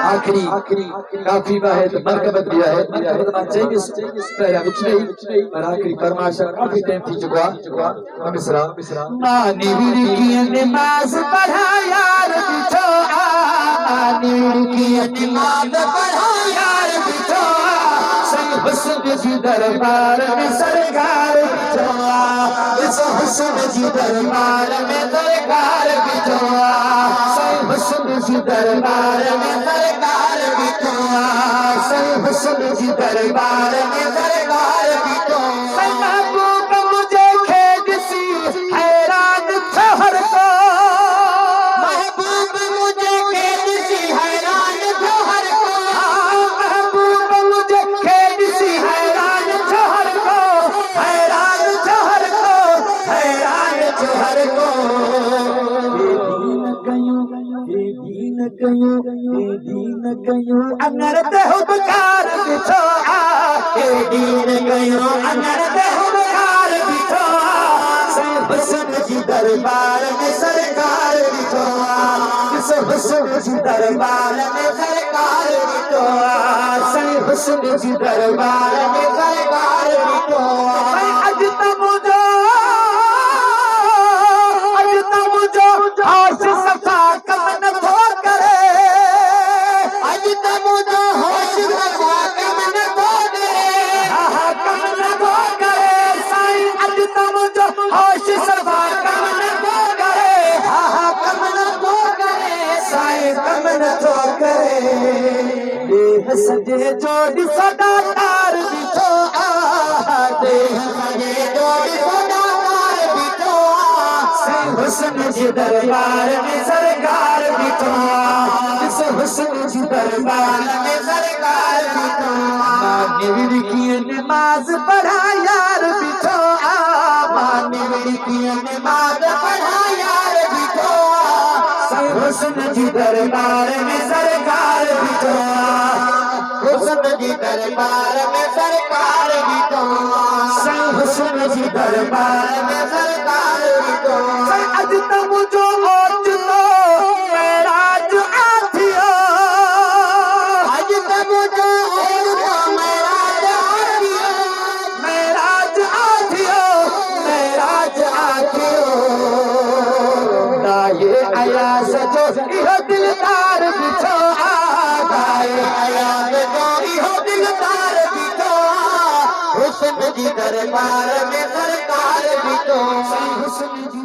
आखिरी काफी वाहिद मरकबत भी है मरकबत मां चाहिए पहला कुछ नहीं और आखिरी फरमाइश काफी टाइम थी चुका मिसरा मानी की नमाज पढ़ा यार बिछो मानी की नमाज पढ़ा यार बिछो सही हुस्न जी दरबार में सरकार बिछो इस हुस्न जी दरबार में सरकार बिछो सही हुस्न जी दरबार में सरकार बिछो सही हुस्न जी दरबार में सरकार बिछो महबूब मुझे खेद सी हैरान शहर को महबूब मुझे खेद सी हैरान शहर को महबूब मुझे खेद सी हैरान शहर को हैरान शहर को हैरान शहर को दीन कयो अनर ते हुबकार बिछो दीन कयो अनर ते हुबकार बिछो सही हुस्न जी दरबार में सरकार बिछो इस हुस्न जी दरबार में सरकार बिछो सही हुस्न जी दरबार में सरकार बिछो अज तमुझो होश सफा कम न थो करे अज तमुझो होश सफा कम न थो करे कम न थो करे साईं अज तमुझो होश सफा कम न थो करे कम न थो करे साईं कम न थो करे देह सजे जोड़ी सदा तार बिछो देह सजे जोड़ी सदा तार बिछो हुस्न जी दरबार में सरकार बिठो इस हुस्न जी दरबार में सरकार बिठो मानी की नमाज पढ़ा यार बिठो मानी की नमाज पढ़ा यार बिठो हुस्न जी दरबार में सरकार बिठो हुस्न जी दरबार में सरकार बिठो हुस्न जी दरबार में सरकार बिठो अज तमुझो ओचतो मेराज आथियो अज तमुझो ओचतो मेराज आथियो मेराज आथियो मेराज आथियो दाए आया सजो इहो दिलदार बिछो दाए आया सजो इहो दिलदार बिछो हुस्न जी दरबार में सरकार बिठो हुस्न